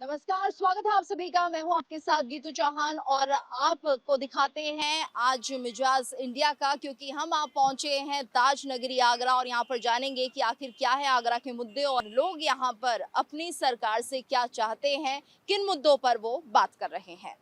नमस्कार, स्वागत है आप सभी का। मैं हूं आपके साथ गीतू चौहान और आपको दिखाते हैं आज मिजाज इंडिया का, क्योंकि हम आप पहुंचे हैं ताज नगरी आगरा और यहां पर जानेंगे कि आखिर क्या है आगरा के मुद्दे और लोग यहां पर अपनी सरकार से क्या चाहते हैं, किन मुद्दों पर वो बात कर रहे हैं।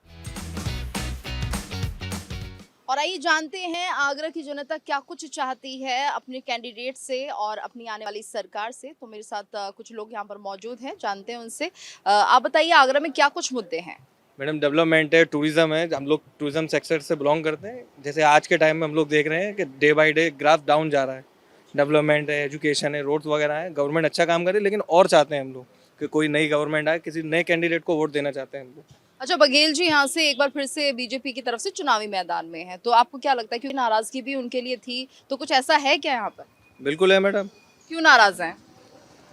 और आइए जानते हैं आगरा की जनता क्या कुछ चाहती है अपने कैंडिडेट से और अपनी आने वाली सरकार से। तो मेरे साथ कुछ लोग यहाँ पर मौजूद हैं, जानते हैं उनसे। आप बताइए आगरा में क्या कुछ मुद्दे हैं। मैडम डेवलपमेंट है, टूरिज्म है। हम लोग टूरिज्म सेक्टर से बिलोंग करते हैं। जैसे आज के टाइम में हम लोग देख रहे हैं कि day by day graph down जा रहा है। डेवलपमेंट है, एजुकेशन है, रोड्स वगैरह है। गवर्नमेंट अच्छा काम करे, लेकिन और चाहते हैं हम लोग कि कोई नई गवर्नमेंट आए, किसी नए कैंडिडेट को वोट देना चाहते हैं हम लोग। अच्छा, बघेल जी यहाँ से एक बार फिर से बीजेपी की तरफ से चुनावी मैदान में है, तो आपको क्या लगता है, क्योंकि नाराजगी भी उनके लिए थी, तो कुछ ऐसा है क्या यहाँ पर? बिल्कुल है मैडम। क्यों नाराज हैं?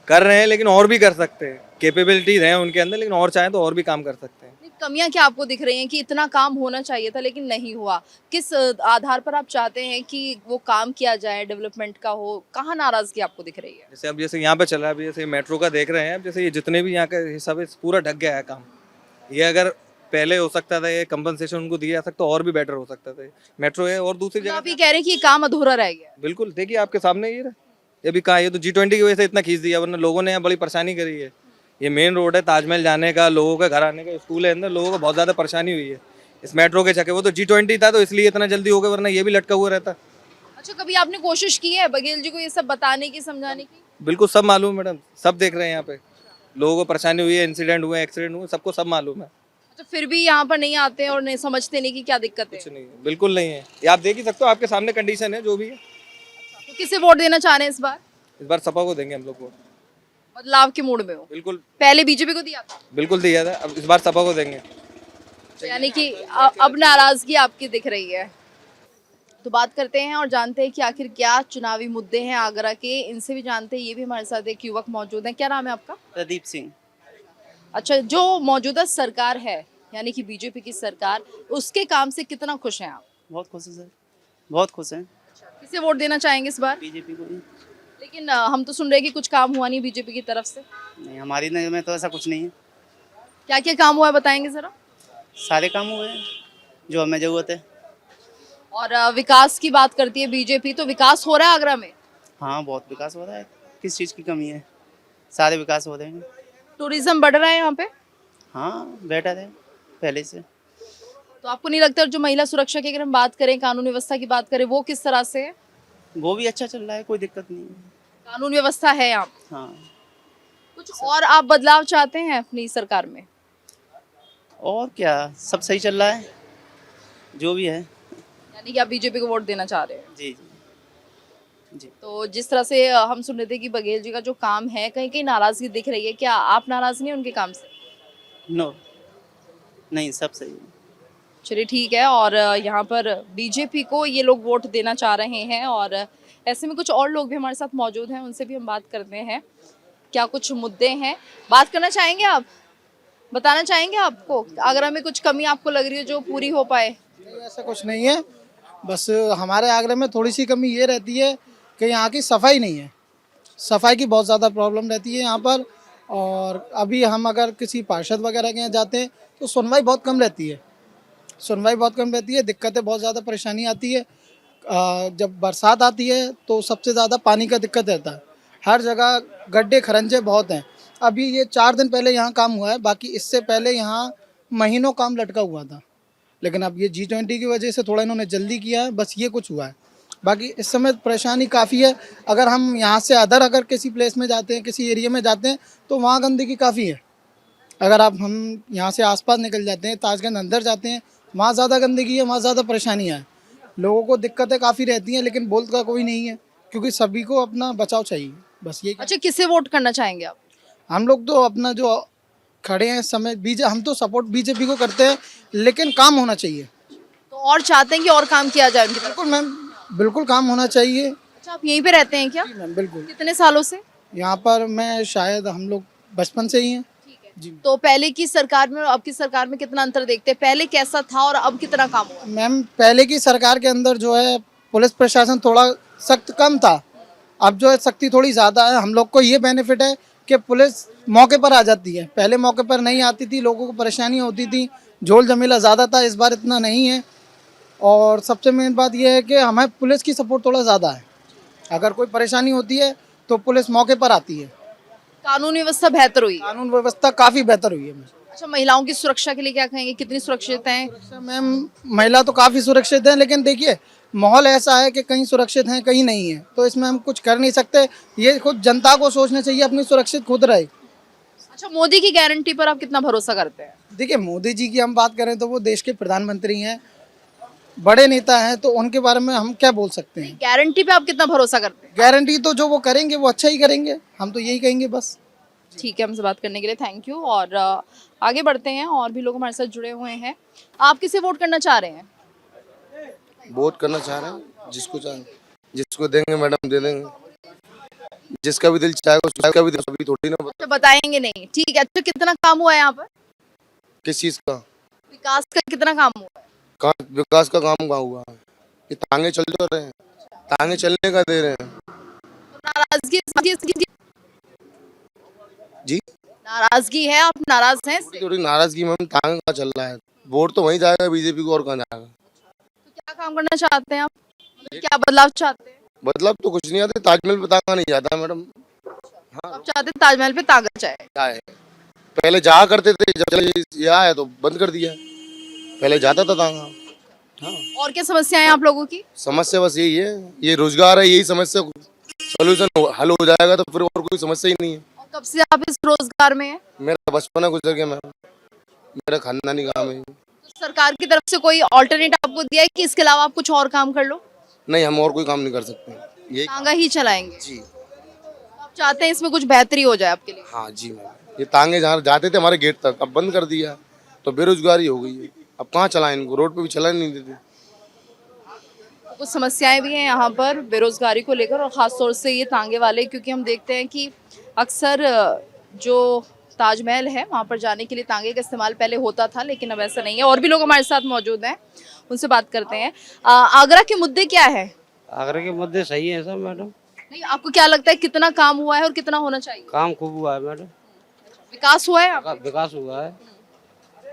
कर रहे हैं, लेकिन और भी कर सकते हैं। कैपेबिलिटीज हैं उनके अंदर, लेकिन और चाहें तो और भी काम कर सकते हैं। नहीं, कमियां क्या आपको दिख रही हैं कि इतना काम होना चाहिए था लेकिन नहीं हुआ? किस आधार पर आप चाहते हैं कि वो काम किया जाए, डेवलपमेंट का हो? कहाँ नाराजगी आपको दिख रही है? जैसे यहाँ पे चल रहा है, अभी जैसे मेट्रो का देख रहे हैं। अब जैसे ये जितने भी यहाँ का हिस्सा है, पूरा ढक गया है काम। ये अगर पहले हो सकता था, ये कंपनसेशन उनको दिया जा सकता, और भी बेटर हो सकता था। मेट्रो है और दूसरी मतलब जगह आप ये कह रहे हैं कि ये काम अधूरा रह गया है? बिल्कुल। देखिए आपके सामने ये भी कहा, ये तो G20 की वजह से इतना खींच दिया, वरना लोगों ने यहाँ बड़ी परेशानी करी है। ये मेन रोड है ताजमहल जाने का, लोगों का घर आने का, स्कूल है अंदर, लोगों को बहुत ज्यादा परेशानी हुई है इस मेट्रो के चक्कर। वो तो G20 था तो इसलिए इतना जल्दी हो गया, वरना ये भी लटका हुआ रहता। अच्छा, कभी आपने कोशिश की है बघेल जी को ये सब बताने की, समझाने की? बिल्कुल सब मालूम है मैडम, सब देख रहे हैं यहाँ पे। लोगों को परेशानी हुई है, इंसिडेंट हुए, एक्सीडेंट हुए, सबको सब मालूम है। अच्छा, फिर भी यहाँ पर नहीं आते हैं और नहीं समझते नहीं कि क्या दिक्कत है? कुछ नहीं है, बिल्कुल नहीं है। ये आप देख ही सकते हो, आपके सामने कंडीशन है जो भी है। तो किसे वोट देना चाह रहे हैं इस बार? इस बार सपा को देंगे हम लोग वोट। बदलाव के मूड में हो? बिल्कुल। पहले बीजेपी को दिया था, बिल्कुल दिया था, अब इस बार सपा को देंगे। यानी कि अब नाराजगी आपकी दिख रही है। तो बात करते हैं और जानते हैं कि आखिर क्या चुनावी मुद्दे हैं आगरा के, इनसे भी जानते हैं। ये भी हमारे साथ एक युवक मौजूद हैं। क्या नाम है आपका? प्रदीप सिंह। अच्छा, जो मौजूदा सरकार है यानी कि बीजेपी की सरकार, उसके काम से कितना खुश हैं आप? बहुत खुश है सर, बहुत खुश हैं। किसे वोट देना चाहेंगे इस बार? बीजेपी को ही। लेकिन हम तो सुन रहे हैं कि कुछ काम हुआ नहीं बीजेपी की तरफ से। नहीं, हमारी नज़र में तो ऐसा कुछ नहीं है। क्या क्या काम हुआ है बताएंगे जरा? सारे काम हुए हैं जो हमें ज़रूरत है। और विकास की बात करती है बीजेपी, तो विकास हो रहा है आगरा में? हाँ, बहुत विकास हो रहा है। किस चीज़ की कमी है? सारे विकास हो रहे हैं। टूरिज्म बढ़ रहा है यहाँ पे? हाँ, बेटर है पहले से। तो आपको नहीं लगता जो महिला सुरक्षा की अगर हम बात करें, कानून व्यवस्था की बात करें, वो किस तरह से है? वो भी अच्छा चल रहा है, कोई दिक्कत नहीं है। कानून व्यवस्था है यहाँ पे? हाँ। कुछ और आप बदलाव चाहते हैं अपनी सरकार में? और क्या, सब सही चल रहा है जो भी है। यानी कि आप बीजेपी को वोट देना चाह रहे हैं? जी जी जी। तो जिस तरह से हम सुन रहे थे कि बघेल जी का जो काम है, कहीं कहीं नाराजगी दिख रही है, क्या आप नाराज नहीं हैं उनके काम से? नो, नहीं, सब सही है। चलिए ठीक है। और यहाँ पर बीजेपी को ये लोग वोट देना चाह रहे हैं और ऐसे में कुछ और लोग भी हमारे साथ मौजूद हैं, उनसे भी हम बात करते हैं क्या कुछ मुद्दे हैं। बात करना चाहेंगे आप? बताना चाहेंगे आपको आगरा में कुछ कमी आपको लग रही है जो पूरी हो पाए? नहीं, ऐसा कुछ नहीं है। बस हमारे आगरा में थोड़ी सी कमी ये रहती है कि यहाँ की सफाई नहीं है। सफाई की बहुत ज़्यादा प्रॉब्लम रहती है यहाँ पर। और अभी हम अगर किसी पार्षद वगैरह के यहाँ जाते हैं तो सुनवाई बहुत कम रहती है। सुनवाई बहुत कम रहती है, दिक्कतें बहुत ज़्यादा परेशानी आती है। जब बरसात आती है तो सबसे ज़्यादा पानी का दिक्कत रहता है। हर जगह गड्ढे खरंजे बहुत हैं। अभी ये 4 दिन पहले यहाँ काम हुआ है, बाकी इससे पहले यहाँ महीनों काम लटका हुआ था। लेकिन अब ये G20 की वजह से थोड़ा इन्होंने जल्दी किया है, बस ये कुछ हुआ है। बाकी इस समय परेशानी काफ़ी है। अगर हम यहाँ से अगर किसी प्लेस में जाते हैं, किसी एरिया में जाते हैं, तो वहाँ गंदगी काफ़ी है। अगर हम यहाँ से आसपास निकल जाते हैं, ताजगंज अंदर जाते हैं, वहाँ ज़्यादा गंदगी है, वहाँ ज़्यादा परेशानियाँ हैं। लोगों को दिक्कतें काफ़ी रहती हैं, लेकिन बोलता कोई नहीं है, क्योंकि सभी को अपना बचाव चाहिए, बस ये। अच्छा, किसे वोट करना चाहेंगे आप? हम लोग तो अपना जो खड़े हैं इस समय हम तो सपोर्ट बीजेपी को करते हैं, लेकिन काम होना चाहिए। तो और चाहते हैं कि और काम किया जाए उनकी तरफ? बिल्कुल मैम, बिल्कुल काम होना चाहिए। अच्छा, आप यहीं पे रहते हैं क्या? जी मैम, बिल्कुल। कितने सालों से? यहाँ पर मैं शायद हम लोग बचपन से ही हैं। ठीक है। जी तो पहले की सरकार में और अब की सरकार में कितना अंतर देखते हैं? पहले कैसा था और अब कितना काम हुआ? मैम, पहले की सरकार के अंदर जो है पुलिस प्रशासन थोड़ा सख्त कम था। अब जो है सख्ती थोड़ी ज़्यादा है। हम लोग को ये बेनिफिट है कि पुलिस मौके पर आ जाती है। पहले मौके पर नहीं आती थी, लोगों को परेशानी होती थी, झोल झमेला ज़्यादा था, इस बार इतना नहीं है। और सबसे मेन बात यह है कि हमें पुलिस की सपोर्ट थोड़ा ज़्यादा है। अगर कोई परेशानी होती है तो पुलिस मौके पर आती है। कानून व्यवस्था बेहतर हुई है। कानून व्यवस्था काफ़ी बेहतर हुई है। अच्छा, महिलाओं की सुरक्षा के लिए क्या कहेंगे, कितनी सुरक्षित हैं? अच्छा मैम, महिला तो काफ़ी सुरक्षित है, लेकिन देखिए माहौल ऐसा है कि कहीं सुरक्षित हैं कहीं नहीं है, तो इसमें हम कुछ कर नहीं सकते। ये खुद जनता को सोचना चाहिए, अपनी सुरक्षित खुद रहे। अच्छा, मोदी की गारंटी पर आप कितना भरोसा करते हैं? देखिए मोदी जी की हम बात करें तो वो देश के प्रधानमंत्री हैं, बड़े नेता हैं, तो उनके बारे में हम क्या बोल सकते हैं। गारंटी पे आप कितना भरोसा करते हैं? गारंटी तो जो वो करेंगे वो अच्छा ही करेंगे, हम तो यही कहेंगे बस। ठीक है, हमसे बात करने के लिए थैंक यू। और आगे बढ़ते हैं, और भी लोग हमारे साथ जुड़े हुए हैं। आप किसे वोट करना चाह रहे हैं? वोट करना चाह रहे हैं जिसको देंगे मैडम दे देंगे, जिसका भी दिल चाहेगा उसका भी दिल, सभी थोड़ी ना अच्छा, बताएंगे नहीं, ठीक है। अच्छा, कितना काम हुआ है यहाँ पर? किस चीज का विकास का कितना काम हुआ है? विकास का काम कहाँ हुआ है। ये तांगे चल तो रहे हैं, तांगे चलने का दे रहे हैं तो नाराजगी जी। नाराजगी है, आप नाराज हैं इससे? थोड़ी नाराजगी में तांगे का चल रहा है, वोट तो वहीं जाएगा बीजेपी को, और कहाँ जाएगा। तो क्या काम करना चाहते हैं आप, मतलब क्या बदलाव चाहते हैं? मतलब तो कुछ नहीं आते, ताजमहल पे तांगा नहीं जाता मैडम। हाँ आप चाहते हैं ताजमहल पे तांगा जाए? क्या है, पहले जाया करते थे, जब ये आया तो बंद कर दिया, पहले जाता था तांगा। हाँ और क्या समस्याएं हैं आप लोगों की? समस्या बस यही है, ये रोजगार है, यही समस्या सोल्यूशन हल हो जाएगा तो फिर और कोई समस्या ही नहीं है। और कब से आप इस रोजगार में हैं? मेरा बचपना गुजर गया मैम, मेरा खानदानी काम है। तो सरकार की तरफ से कोई ऑल्टरनेट आपको दिया है कि इसके अलावा आप कुछ और काम कर लो? नहीं, हम और कोई काम नहीं कर सकते, यही तांगा ही चलाएंगे? जी। आप चाहते हैं इसमें कुछ बेहतरी हो जाए आपके लिए? हाँ जी मैम, ये तांगे जहाँ जाते थे हमारे गेट तक, अब बंद कर दिया तो बेरोजगारी हो गई है। अब कहाँ चलाएं इनको, रोड पे भी चला नहीं देते। कुछ समस्याएं भी हैं यहाँ पर बेरोजगारी को लेकर, और ख़ास तौर से ये तांगे वाले, क्योंकि हम देखते हैं कि अक्सर जो ताजमहल है वहाँ पर जाने के लिए तांगे का इस्तेमाल पहले होता था, लेकिन अब ऐसा नहीं है। और भी लोग हमारे साथ मौजूद हैं, उनसे बात करते हैं। आगरा के मुद्दे क्या है? आगरा के मुद्दे सही है सब मैडम, नहीं, आपको क्या लगता है कितना काम हुआ है और कितना होना चाहिए? काम खूब हुआ है मैडम, विकास हुआ है यहाँ पे? विकास हुआ है।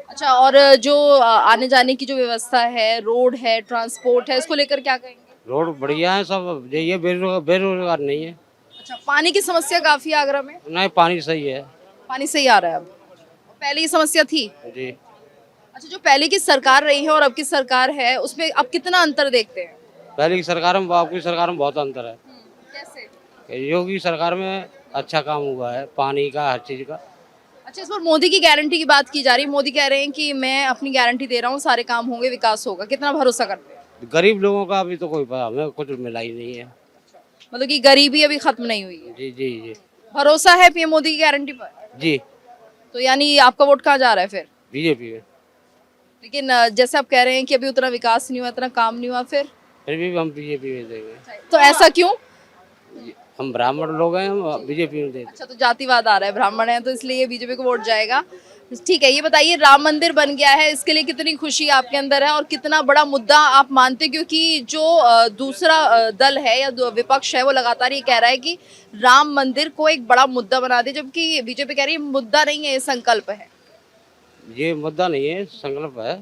अच्छा, और जो आने जाने की जो व्यवस्था है, रोड है, ट्रांसपोर्ट है, इसको लेकर क्या कहेंगे? रोड बढ़िया है सब, ये बेरोजगार नहीं है। अच्छा, पानी की समस्या काफी है आगरा में? नहीं, पानी सही है पानी सही आ रहा है अब, पहले ये समस्या थी? जी। अच्छा, जो पहले की सरकार रही है और अब की सरकार है, उसमें अब कितना अंतर देखते हैं? पहले की सरकार में आपकी सरकार में बहुत अंतर है। कैसे? योगी सरकार में अच्छा काम हुआ है, पानी का, हर चीज का। अच्छा, इस पर मोदी की गारंटी की बात की जा रही है। मोदी कह रहे हैं कि मैं अपनी गारंटी दे रहा हूँ, सारे काम होंगे, विकास होगा। कितना भरोसा करते हैं? गरीब लोगों का अभी तो कोई पता, हमें कुछ मिला ही नहीं है। मतलब कि गरीबी अभी खत्म नहीं हुई है? जी जी जी भरोसा है पीएम मोदी की गारंटी पर? जी। तो यानी आपका वोट कहाँ जा रहा है फिर? बीजेपी में। लेकिन जैसे आप कह रहे हैं कि अभी उतना विकास नहीं हुआ, इतना काम नहीं हुआ, फिर भी हम बीजेपी में देंगे। तो ऐसा क्यों? हम ब्राह्मण लोग हैं, हम बीजेपी में देंगे। अच्छा, तो जातिवाद आ रहा है, ब्राह्मण है तो इसलिए बीजेपी को वोट जाएगा। ठीक है, ये बताइए, राम मंदिर बन गया है, इसके लिए कितनी खुशी आपके अंदर है और कितना बड़ा मुद्दा आप मानते हैं? क्योंकि जो दूसरा दल है या विपक्ष है वो लगातार ये कह रहा है कि राम मंदिर को एक बड़ा मुद्दा बना दे, जबकि बीजेपी कह रही है मुद्दा नहीं है, ये संकल्प है। ये मुद्दा नहीं है, संकल्प है।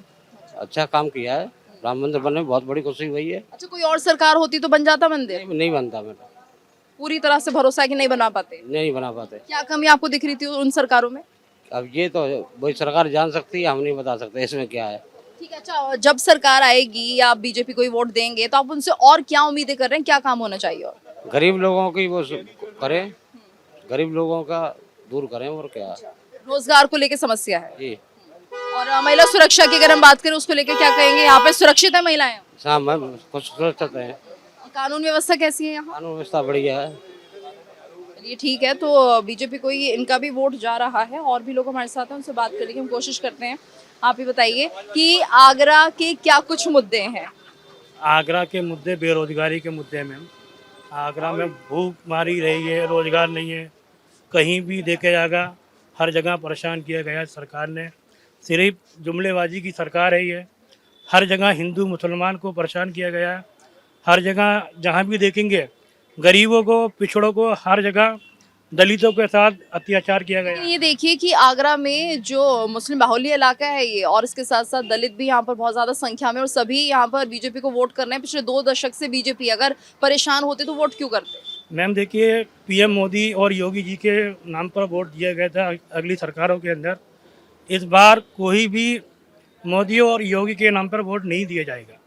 अच्छा काम किया है, राम मंदिर बनने में बहुत बड़ी खुशी हुई है। अच्छा, कोई और सरकार होती तो बन जाता मंदिर? नहीं बनता मैडम, पूरी तरह से भरोसा है कि नहीं बना पाते? नहीं बना पाते। क्या कमी आपको दिख रही थी उन सरकारों में? अब ये तो वही सरकार जान सकती है, हम नहीं बता सकते इसमें क्या है। ठीक है। अच्छा, जब सरकार आएगी या आप बीजेपी को ही वोट देंगे तो आप उनसे और क्या उम्मीदें कर रहे हैं, क्या काम होना चाहिए? और गरीब लोगों की वो करें, गरीब लोगों का दूर करें, और क्या। रोजगार को लेकर समस्या है, जी। और महिला सुरक्षा की अगर हम बात करें उसको लेकर क्या कहेंगे? यहाँ पे सुरक्षित है महिलाएं? शाम में कुछ सुरक्षित है। कानून व्यवस्था कैसी है यहाँ? कानून व्यवस्था बढ़िया है। ये ठीक है, तो बीजेपी को ही इनका भी वोट जा रहा है। और भी लोग हमारे साथ हैं, उनसे बात करने की हम कोशिश करते हैं। आप ही बताइए कि आगरा के क्या कुछ मुद्दे हैं? आगरा के मुद्दे बेरोजगारी के मुद्दे में, आगरा में भूख मारी रही है, रोजगार नहीं है, कहीं भी देखे जाएगा हर जगह परेशान किया गया है सरकार ने। सिर्फ जुमलेबाजी की सरकार है ये, हर जगह हिंदू मुसलमान को परेशान किया गया है। हर जगह जहाँ भी देखेंगे गरीबों को, पिछड़ों को हर जगह दलितों के साथ अत्याचार किया गया। लेकिन ये देखिए कि आगरा में जो मुस्लिम बाहुल्य इलाका है ये, और इसके साथ साथ दलित भी यहाँ पर बहुत ज्यादा संख्या में, और सभी यहाँ पर बीजेपी को वोट कर रहे हैं। पिछले 2 दशक से बीजेपी, अगर परेशान होते तो वोट क्यों करते? मैम देखिए, पीएम मोदी और योगी जी के नाम पर वोट दिया गया था अगली सरकारों के अंदर। इस बार कोई भी मोदी और योगी के नाम पर वोट नहीं दिया जाएगा।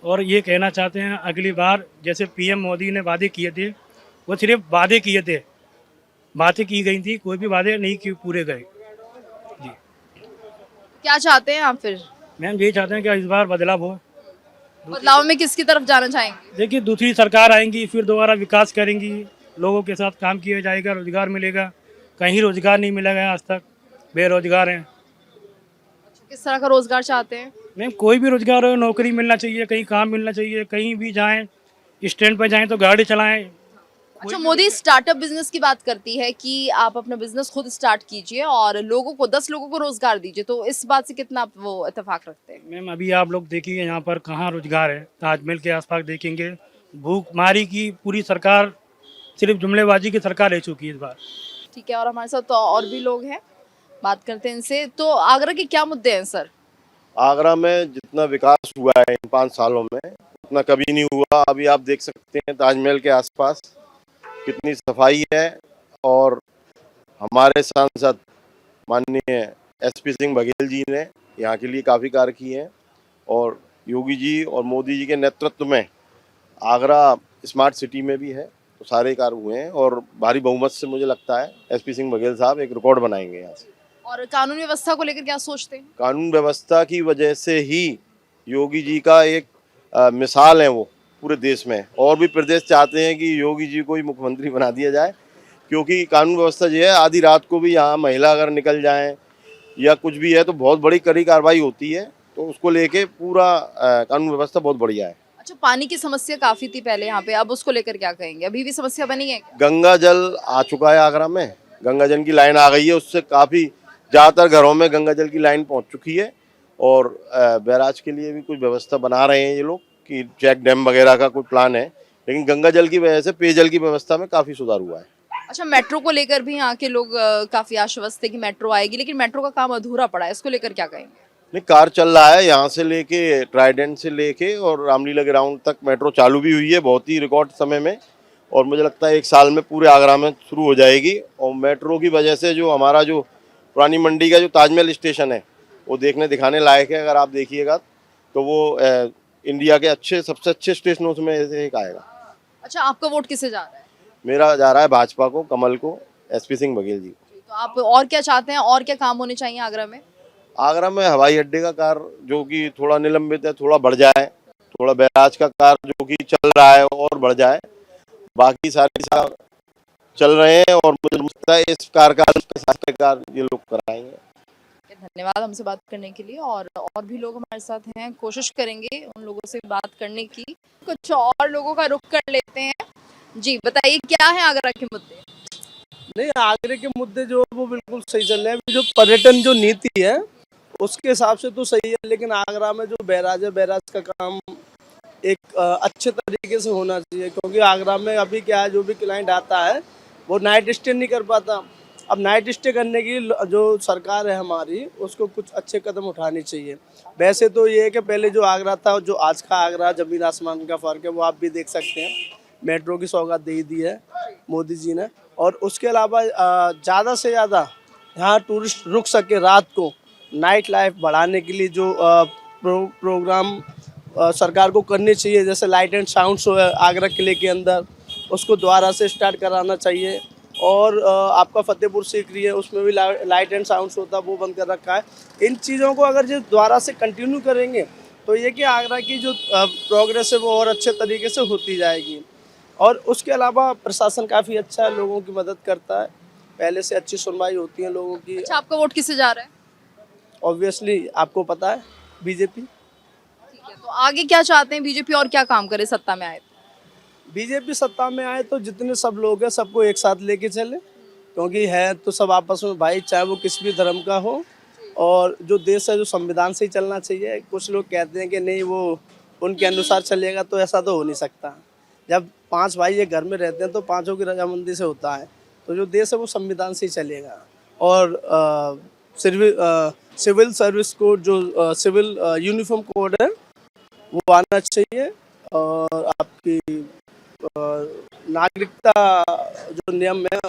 और ये कहना चाहते हैं अगली बार जैसे पीएम मोदी ने वादे किए थे, वो सिर्फ वादे किए थे, बातें की गई थी, कोई भी वादे नहीं की पूरे गए। जी क्या चाहते हैं आप फिर? मैम यही चाहते हैं कि इस बार बदलाव हो। बदलाव में किसकी तरफ जाना चाहेंगे? देखिए, दूसरी सरकार आएंगी, फिर दोबारा विकास करेंगी, लोगों के साथ काम किया जाएगा, रोजगार मिलेगा। कहीं रोजगार नहीं मिला गया आज तक, बेरोजगार हैं। किस तरह का रोजगार चाहते हैं? मैम कोई भी रोजगार हो, नौकरी मिलना चाहिए, कहीं काम मिलना चाहिए, कहीं भी जाएं, स्टैंड पर जाएं तो गाड़ी चलाएं। अच्छा, मोदी स्टार्टअप बिजनेस की बात करती है कि आप अपना बिजनेस खुद स्टार्ट कीजिए और लोगों को 10 लोगों को रोजगार दीजिए, तो इस बात से कितना आप वो इत्तेफाक रखते हैं? मैम अभी आप लोग देखिए यहाँ पर कहाँ रोजगार है। ताजमहल के आसपास देखेंगे, भूखमारी की पूरी सरकार, सिर्फ जुमलेबाजी की सरकार रह चुकी है इस बार। ठीक है, और हमारे साथ तो और भी लोग हैं, बात करते हैं इनसे। तो आगरा के क्या मुद्दे हैं सर? आगरा में जितना विकास हुआ है इन 5 सालों में उतना कभी नहीं हुआ। अभी आप देख सकते हैं ताजमहल के आसपास कितनी सफाई है, और हमारे सांसद माननीय एसपी सिंह बघेल जी ने यहाँ के लिए काफ़ी कार्य किए हैं, और योगी जी और मोदी जी के नेतृत्व में आगरा स्मार्ट सिटी में भी है, तो सारे कार्य हुए हैं। और भारी बहुमत से मुझे लगता है एसपी सिंह बघेल साहब एक रिकॉर्ड बनाएंगे यहाँ से। और कानून व्यवस्था को लेकर क्या सोचते हैं? कानून व्यवस्था की वजह से ही योगी जी का एक मिसाल है वो पूरे देश में, और भी प्रदेश चाहते हैं कि योगी जी को ही मुख्यमंत्री बना दिया जाए, क्योंकि कानून व्यवस्था जो है आधी रात को भी यहाँ महिला अगर निकल जाए या कुछ भी है तो बहुत बड़ी कड़ी कार्रवाई होती है, तो उसको लेके पूरा कानून व्यवस्था बहुत बढ़िया है। अच्छा, पानी की समस्या काफी थी पहले यहाँ पे, अब उसको लेकर क्या कहेंगे? अभी भी समस्या बनी है क्या? गंगा जल आ चुका है आगरा में, गंगा जल की लाइन आ गई है, उससे काफ़ी ज़्यादातर घरों में गंगा जल की लाइन पहुँच चुकी है। और बैराज के लिए भी कुछ व्यवस्था बना रहे हैं ये लोग कि चेक डैम वगैरह का कोई प्लान है, लेकिन गंगा जल की वजह से पेयजल की व्यवस्था में काफ़ी सुधार हुआ है। अच्छा, मेट्रो को लेकर भी यहाँ के लोग काफी आश्वस्त थे कि मेट्रो आएगी, लेकिन मेट्रो का काम अधूरा पड़ा है, इसको लेकर क्या कहेंगे? नहीं, कार चल रहा है यहाँ से लेके ट्राइडेंट से लेके और रामलीला ग्राउंड तक मेट्रो चालू भी हुई है बहुत ही रिकॉर्ड समय में, और मुझे लगता है 1 साल में पूरे आगरा में शुरू हो जाएगी। और मेट्रो की वजह से जो हमारा जो पुरानी मंडी का जो ताजमहल स्टेशन है वो देखने दिखाने लायक है। अगर आप देखिएगा तो वो इंडिया के सबसे अच्छे स्टेशनों में से एक आएगा। अच्छा, आपका वोट किसे जा रहा है? मेरा जा रहा है भाजपा को, कमल को, एसपी सिंह बघेल जी को। तो आप और क्या चाहते हैं, और क्या काम होने चाहिए आगरा में? आगरा में हवाई अड्डे का कार्य जो कि थोड़ा निलंबित है, थोड़ा बढ़ जाए, थोड़ा बैराज का कार्य जो कि चल रहा है और बढ़ जाए, बाकी सारे चल रहे हैं, और मुझे लगता है इस कार्यकाल में सारे कार्य ये लोग कराएंगे। धन्यवाद हमसे बात करने के लिए। और भी लोग हमारे साथ हैं, कोशिश करेंगे उन लोगों से बात करने की। कुछ और लोगों का रुख कर लेते हैं। जी बताइए, क्या है आगरा के मुद्दे? नहीं, आगरे के मुद्दे जो वो बिल्कुल सही चल रहे हैं। जो पर्यटन जो नीति है उसके हिसाब से तो सही है, लेकिन आगरा में जो बैराज है, बैराज का काम एक अच्छे तरीके से होना चाहिए, क्योंकि आगरा में अभी क्या है, जो भी क्लाइंट आता है वो नाइट स्टे नहीं कर पाता। अब नाइट स्टे करने की जो सरकार है हमारी, उसको कुछ अच्छे कदम उठाने चाहिए। वैसे तो ये है कि पहले जो आगरा था, जो आज का आगरा, जमीन आसमान का फ़र्क है, वो आप भी देख सकते हैं। मेट्रो की सौगात दे दी है मोदी जी ने, और उसके अलावा ज़्यादा से ज़्यादा यहाँ टूरिस्ट रुक सके रात को, नाइट लाइफ बढ़ाने के लिए जो प्रोग्राम सरकार को करनी चाहिए, जैसे लाइट एंड साउंड शो है आगरा किले के अंदर, उसको दोबारा से स्टार्ट कराना चाहिए। और आपका फतेहपुर सीकरी है, उसमें भी लाइट एंड साउंड शो था, वो बंद कर रखा है। इन चीज़ों को अगर जो दोबारा से कंटिन्यू करेंगे तो ये कि आगरा की जो प्रोग्रेस है वो और अच्छे तरीके से होती जाएगी। और उसके अलावा प्रशासन काफ़ी अच्छा है, लोगों की मदद करता है, पहले से अच्छी सुनवाई होती है लोगों की। अच्छा, आपका वोट किसे जा रहा है? ऑब्वियसली आपको पता है, बीजेपी। ठीक है, तो आगे क्या चाहते हैं बीजेपी, और क्या काम करे सत्ता में आए? बीजेपी सत्ता में आए तो जितने सब लोग हैं सबको एक साथ लेके चले, क्योंकि है तो सब आपस में भाई, चाहे वो किसी भी धर्म का हो, और जो देश है जो संविधान से ही चलना चाहिए। कुछ लोग कहते हैं कि नहीं वो उनके अनुसार चलेगा, तो ऐसा तो हो नहीं सकता। जब 5 भाई ये घर में रहते हैं तो 5ओं की रजामंदी से होता है, तो जो देश है वो संविधान से ही चलेगा। और सिविल सर्विस कोड जो सिविल यूनिफॉर्म कोड है वो आना चाहिए। और आपकी नागरिकता जो नियम है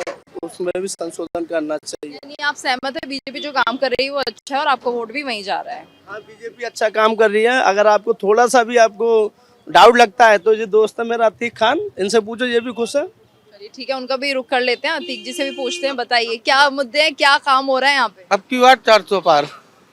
उसमें भी संशोधन करना चाहिए। यानी आप सहमत है बीजेपी जो काम कर रही है वो अच्छा है और आपका वोट भी वहीं जा रहा है? हाँ, बीजेपी अच्छा काम कर रही है। अगर आपको थोड़ा सा भी आपको डाउट लगता है तो ये दोस्त है मेरा अतीक खान, इनसे पूछो, ये भी खुश है। चलिए ठीक है, उनका भी रुख कर लेते हैं, अतीक जी से भी पूछते हैं। बताइए क्या मुद्दे हैं, क्या काम हो रहा है यहाँ पे? अब की बार 400 पार,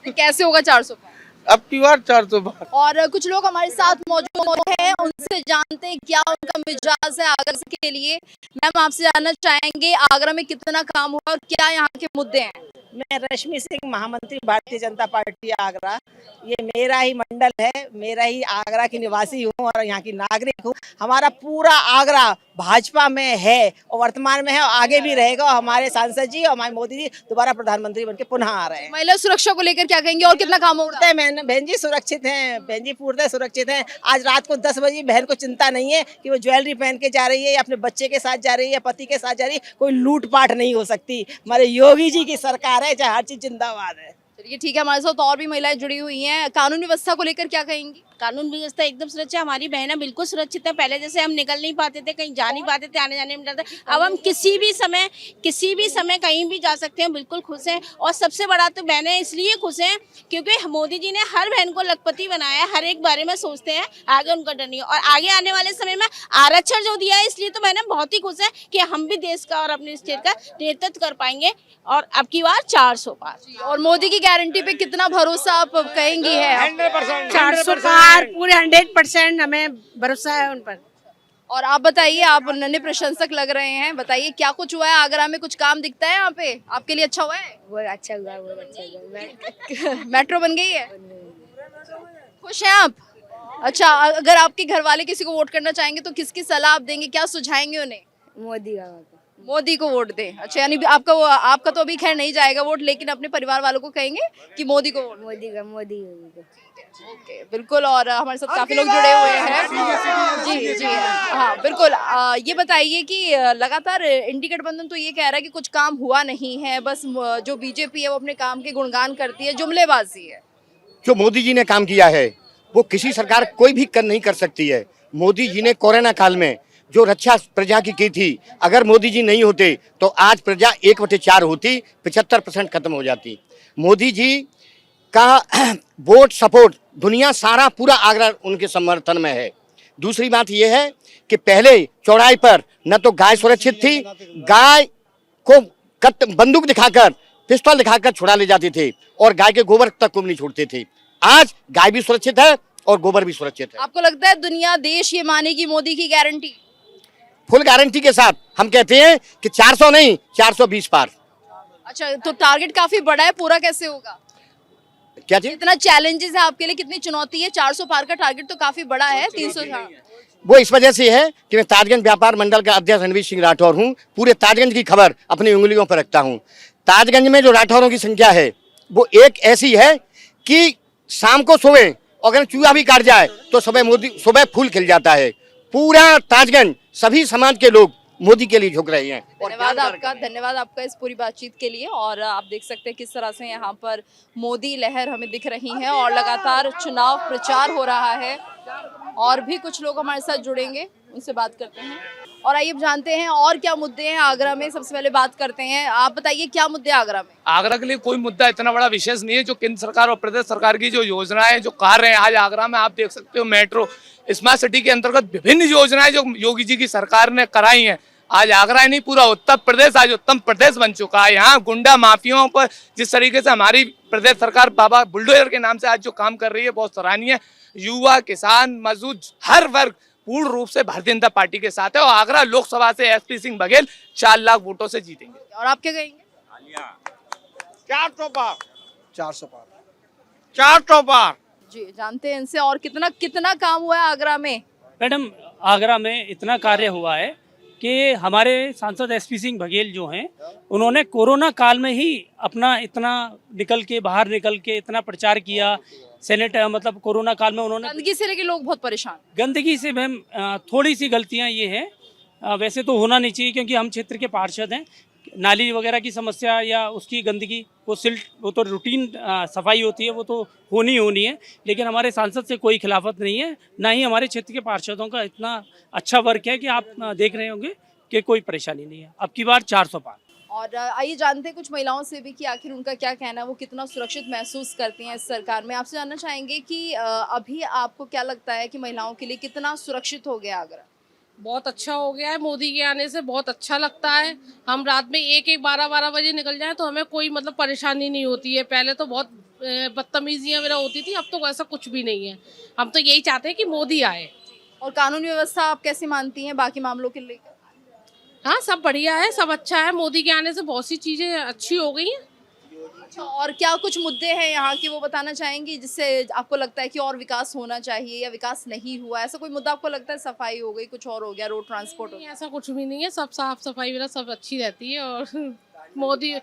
कैसे होगा 400 पार? अब की बार 400 पार। और कुछ लोग हमारे साथ मौजूद हैं, उनसे जानते हैं क्या उनका मिजाज है आगरा के लिए। मैम आपसे जानना चाहेंगे आगरा में कितना काम हुआ और क्या यहाँ के मुद्दे हैं? मैं रश्मि सिंह, महामंत्री भारतीय जनता पार्टी आगरा। ये मेरा ही मंडल है, मेरा ही आगरा की निवासी हूँ और यहाँ की नागरिक हूँ। हमारा पूरा आगरा भाजपा में है और वर्तमान में है और आगे भी रहेगा। और हमारे सांसद जी और हमारे मोदी जी दोबारा प्रधानमंत्री बनके पुनः आ रहे हैं। महिला सुरक्षा को लेकर क्या कहेंगे और कितना काम हो रहा है? बहन जी सुरक्षित हैं, बहन जी पूर्णतः सुरक्षित हैं। आज रात को 10 बजे बहन को चिंता नहीं है कि वो ज्वेलरी पहन के जा रही है या अपने बच्चे के साथ जा रही है या पति के साथ जा रही है। कोई लूटपाट नहीं हो सकती। हमारे योगी जी की सरकार है, चाहे हर चीज जिंदाबाद है। चलिए ठीक है, हमारे साथ और भी महिलाएं जुड़ी हुई हैं। कानून व्यवस्था को लेकर क्या कहेंगी? कानून व्यवस्था एकदम सुरक्षा, हमारी बहनें बिल्कुल सुरक्षित है। पहले जैसे हम निकल नहीं पाते थे, कहीं जा नहीं पाते थे, आने जाने में डरते, अब हम किसी भी समय कहीं भी जा सकते हैं, बिल्कुल खुश हैं। और सबसे बड़ा तो बहनें इसलिए खुश हैं क्योंकि मोदी जी ने हर बहन को लखपति बनाया है, हर एक बारे में सोचते हैं, आगे उनका डर नहीं है। और आगे आने वाले समय में आरक्षण जो दिया है इसलिए तो बहनें बहुत ही खुश है कि हम भी देश का और अपने स्टेट का नेतृत्व कर पाएंगे। और अब की बार 400 पार। और मोदी की गारंटी पे कितना भरोसा आप कहेंगी है? 400 पार पूरे 100% हमें भरोसा है उन पर। और आप बताइए, आप नन्हे प्रशंसक लग रहे हैं, बताइए क्या कुछ हुआ है आगरा में? कुछ काम दिखता है यहाँ पे आपके लिए? अच्छा हुआ है? वो अच्छा हुआ, वो अच्छा हुआ। मेट्रो बन गई है, खुश हैं आप? अच्छा, अगर आपके घर वाले किसी को वोट करना चाहेंगे तो किसकी सलाह आप देंगे, क्या सुझाएंगे उन्हें? मोदी को वोट दें। अच्छा, यानी आपका तो अभी खैर नहीं जाएगा वोट, लेकिन अपने परिवार वालों को कहेंगे कि मोदी को वोट? मोदी ओके, बिल्कुल। और हमारे साथ काफी लोग जुड़े हुए हैं। जी जी हाँ बिल्कुल। ये बताइए कि लगातार इंडी गठबंधन तो ये कह रहा है कि कुछ काम हुआ नहीं है, बस जो बीजेपी है वो अपने काम के गुणगान करती है, जुमलेबाजी है। जो मोदी जी ने काम किया है वो किसी सरकार कोई भी नहीं कर सकती है। मोदी जी ने कोरोना काल में जो रक्षा प्रजा की थी, अगर मोदी जी नहीं होते तो आज प्रजा 1/4 होती, 75% खत्म हो जाती। मोदी जी का वोट सपोर्ट दुनिया सारा पूरा आगरा उनके समर्थन में है। दूसरी बात यह है कि पहले चौराहे पर न तो गाय सुरक्षित थी, गाय को बंदूक दिखाकर, पिस्तौल दिखाकर छुड़ा ले जाते थे और गाय के गोबर तक को नहीं छोड़ते थे। आज गाय भी सुरक्षित है और गोबर भी सुरक्षित है। आपको लगता है दुनिया देश ये मानेगी मोदी की गारंटी? फुल गारंटी के साथ हम कहते हैं कि 400 नहीं 420 पार। अच्छा, तो टारगेट काफी बड़ा है, पूरा कैसे होगा? क्या चीज? इतना चैलेंजेस है आपके लिए, कितनी चुनौती है? 400 पार का टारगेट तो काफी बड़ा है। 300 वो इस वजह से है कि मैं ताजगंज व्यापार मंडल का अध्यक्ष रणवीर सिंह राठौर हूँ। पूरे ताजगंज की खबर अपनी उंगलियों पर रखता हूँ। ताजगंज में जो राठौरों की संख्या है वो एक ऐसी है कि शाम को सुबह अगर चूहा भी काट जाए तो सुबह फूल खिल जाता है। पूरा ताजगंज सभी समाज के लोग मोदी के लिए झुक रहे हैं। धन्यवाद आपका इस पूरी बातचीत के लिए। और आप देख सकते हैं किस तरह से यहाँ पर मोदी लहर हमें दिख रही है और लगातार चुनाव प्रचार हो रहा है। और भी कुछ लोग हमारे साथ जुड़ेंगे, उनसे बात करते हैं और आइए जानते हैं और क्या मुद्दे हैं आगरा में। सबसे पहले बात करते हैं, आप बताइए क्या मुद्दे आगरा में? आगरा के लिए कोई मुद्दा इतना बड़ा विशेष नहीं है। जो केंद्र सरकार और प्रदेश सरकार की जो योजनाएं, जो कार्य हैं, आज आगरा में आप देख सकते हो मेट्रो स्मार्ट सिटी के अंतर्गत विभिन्न योजनाएं जो योगी जी की सरकार ने कराई हैं। आज आगरा ही नहीं पूरा उत्तर प्रदेश आज उत्तम प्रदेश बन चुका है। यहाँ गुंडा माफियाओं पर जिस तरीके से हमारी प्रदेश सरकार बाबा बुलडोजर के नाम से आज जो काम कर रही है बहुत सराहनीय है। युवा, किसान, मजदूर, हर वर्ग पूर्ण रूप से भारतीय जनता पार्टी के साथ है और आगरा लोकसभा से एसपी सिंह बघेल 4 लाख वोटों से जीतेंगे। और आप क्या कहेंगे? 400 पार 400 पार। जी, जानते हैं इनसे और कितना काम हुआ है आगरा में? मैडम, आगरा में इतना कार्य हुआ है कि हमारे सांसद एसपी सिंह बघेल जो हैं उन्होंने कोरोना काल में ही अपना इतना बाहर निकल के इतना प्रचार किया। मतलब कोरोना काल में उन्होंने गंदगी से लेके लोग बहुत परेशान। गंदगी से मैम थोड़ी सी गलतियां ये है, वैसे तो होना नहीं चाहिए क्योंकि हम क्षेत्र के पार्षद हैं, नाली वगैरह की समस्या या उसकी गंदगी वो तो रूटीन सफाई होती है, वो तो होनी है। लेकिन हमारे सांसद से कोई खिलाफत नहीं है, ना ही हमारे क्षेत्र के पार्षदों का इतना अच्छा वर्क है कि आप देख रहे होंगे कि कोई परेशानी नहीं है। अब की बार 400 पार। और आइए जानते हैं कुछ महिलाओं से भी कि आखिर उनका क्या कहना है, वो कितना सुरक्षित महसूस करती हैं इस सरकार में। आपसे जानना चाहेंगे कि अभी आपको क्या लगता है कि महिलाओं के लिए कितना सुरक्षित हो गया आगरा? बहुत अच्छा हो गया है, मोदी के आने से बहुत अच्छा लगता है। हम रात में 1-1, 12-12 बजे निकल जाएं तो हमें कोई मतलब परेशानी नहीं होती है। पहले तो बहुत बदतमीजियाँ वगैरह होती थी, अब तो ऐसा कुछ भी नहीं है। हम तो यही चाहते हैं कि मोदी आए। और कानून व्यवस्था आप कैसे मानती हैं बाकी मामलों के लेकर? हाँ, सब बढ़िया है, सब अच्छा है। मोदी के आने से बहुत सी चीज़ें अच्छी हो गई हैं। अच्छा, और क्या कुछ मुद्दे हैं यहाँ के वो बताना चाहेंगी जिससे आपको लगता है कि और विकास होना चाहिए या विकास नहीं हुआ? ऐसा कोई मुद्दा आपको लगता है? सफाई हो गई, कुछ और हो गया, रोड ट्रांसपोर्ट हो नहीं, गया? ऐसा कुछ भी नहीं है, सब साफ सफाई वगैरह सब अच्छी रहती है। और मोदी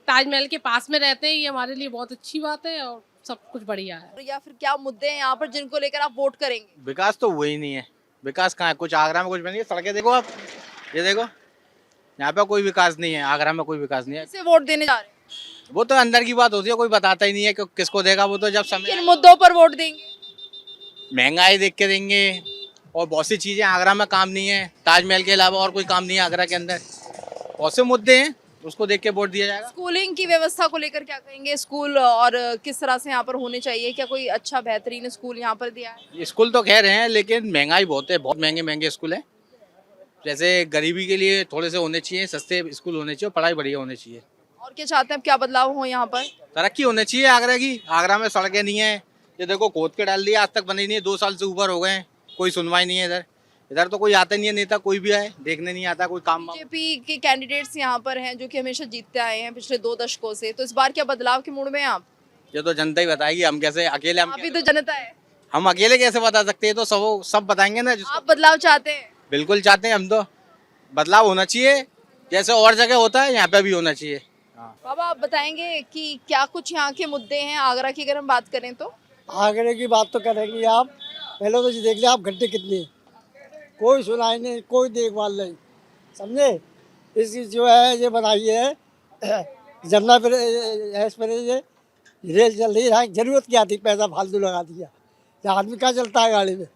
ताजमहल के पास में रहते हैं, ये हमारे लिए बहुत अच्छी बात है और सब कुछ बढ़िया है। या फिर क्या मुद्दे हैं यहाँ पर जिनको लेकर आप वोट करेंगे? विकास तो हुआ ही नहीं है। विकास कहाँ है? कुछ आगरा में कुछ बनी है? सड़कें देखो आप, ये देखो, यहाँ पे कोई विकास नहीं है। आगरा में कोई विकास नहीं है। किसे वोट देने जा रहे हैं? वो तो अंदर की बात होती है, कोई बताता ही नहीं है कि किसको देगा। वो तो जब समय किन मुद्दों पर वोट देंगे? महंगाई देख के देंगे और बहुत सी चीजें। आगरा में काम नहीं है, ताजमहल के अलावा और कोई काम नहीं है आगरा के अंदर। बहुत से मुद्दे हैं, उसको देख के वोट दिया जाएगा। स्कूलिंग की व्यवस्था को लेकर क्या कहेंगे? स्कूल और किस तरह से यहाँ पर होने चाहिए? क्या कोई अच्छा बेहतरीन स्कूल यहाँ पर दिया है? स्कूल तो कह रहे हैं, लेकिन महंगाई बहुत है, बहुत महंगे महंगे स्कूल हैं। जैसे गरीबी के लिए थोड़े से होने चाहिए, सस्ते स्कूल होने चाहिए, पढ़ाई बढ़िया होनी चाहिए। और क्या चाहते हैं आप, क्या बदलाव हो यहाँ पर? तरक्की होनी चाहिए आगरा की। आगरा में सड़कें नहीं है, ये देखो खोद के डाल दिया, आज तक बनी नहीं है। 2 साल से ऊपर हो गए हैं, कोई सुनवाई नहीं है। इधर तो कोई आता नहीं है, नेता कोई भी आए देखने नहीं आता कोई काम। बीजेपी के कैंडिडेट्स यहाँ पर हैं जो कि हमेशा जीतते आए हैं पिछले 2 दशकों से, तो इस बार क्या बदलाव के मूड में हैं आप? ये तो जनता ही बताएगी, हम कैसे अकेले आप भी तो जनता है। हम अकेले कैसे बता सकते हैं? तो सब बताएंगे ना। आप बदलाव चाहते हैं? बिल्कुल चाहते हैं हम तो। बदलाव होना चाहिए, जैसे और जगह होता है यहाँ पे भी होना चाहिए। बाबा, आप बताएंगे कि क्या कुछ यहाँ के मुद्दे हैं आगरा की अगर हम बात करें तो? आगरे की बात तो करेंगे आप, पहले तो ये देख लिया आप गड्ढे कितने, कोई सुनाई नहीं, कोई देखभाल नहीं, समझे। इसकी जो है ये बनाई है जमुना पर ये रेल चल रही है, जरूरत क्या थी? पैसा फालतू लगा दिया। ये आदमी क्या चलता है गाड़ी में?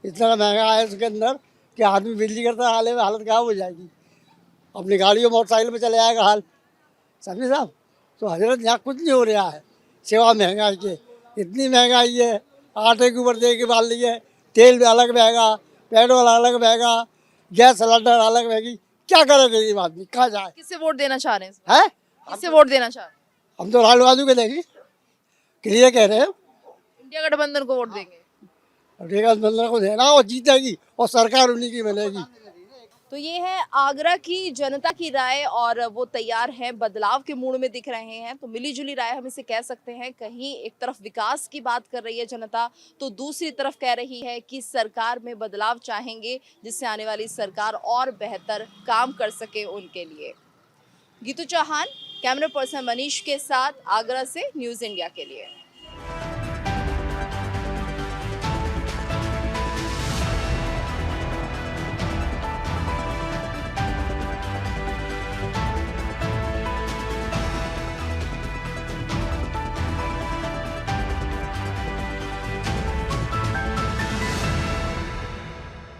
इतना महंगा है उसके अंदर कि आदमी बिजली करता हाल में हालत खराब हो जाएगी। अपनी गाड़ी और मोटरसाइकिल में चले जाएगा हाल, समझे साहब। तो हजरत यहाँ कुछ नहीं हो रहा है सिवा महंगाई के। इतनी महंगाई है, आटे के ऊपर दे के डाल दी है, तेल भी अलग महंगा, पेट्रोल अलग महंगा, गैस सिलेंडर अलग महंगी। क्या करेगा ये आदमी, कहाँ जाए? किससे वोट देना चाह रहे हैं? है किससे वोट देना चाह रहे हैं? हम तो राहुल गांधी को देंगे, क्लियर कह रहे हैं। इंडिया गठबंधन को वोट देंगे? गठबंधन को देना और जीतेगी और सरकार उन्हीं की बनेगी। तो ये है आगरा की जनता की राय और वो तैयार है, बदलाव के मूड में दिख रहे हैं। तो मिली जुली राय हम इसे कह सकते हैं। कहीं एक तरफ विकास की बात कर रही है जनता, तो दूसरी तरफ कह रही है कि सरकार में बदलाव चाहेंगे जिससे आने वाली सरकार और बेहतर काम कर सके उनके लिए। गीतू चौहान, कैमरा पर्सन मनीष के साथ आगरा से न्यूज़ इंडिया के लिए।